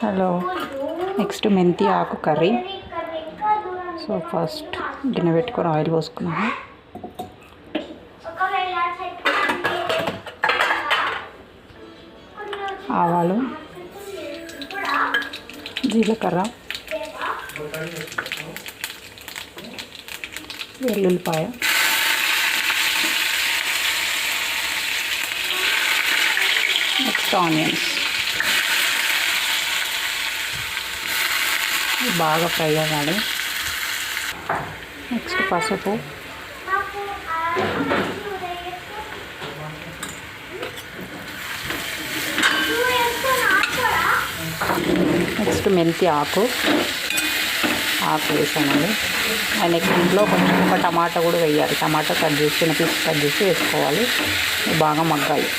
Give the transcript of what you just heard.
Hello, next మెంతి ఆకు curry. So first గిన్నె పెట్టుకొని ఆయిల్ పోసుకున్నాము. ఆవాలు, జీలకర్ర, వెల్లుల్లిపాయ, నెక్స్ట్ ఆనియన్స్ బాగా ఫ్రై అవ్వాలి. నెక్స్ట్ పసుపు, నెక్స్ట్ మెంతి ఆకు వేసానండి. అండ్ నెక్స్ట్ ఇంట్లో కొంచెం ఒక టమాటా కూడా వేయాలి. టమాటా కట్ చేసి చిన్న పీస్ కట్ చేసి వేసుకోవాలి. బాగా మగ్గాలి.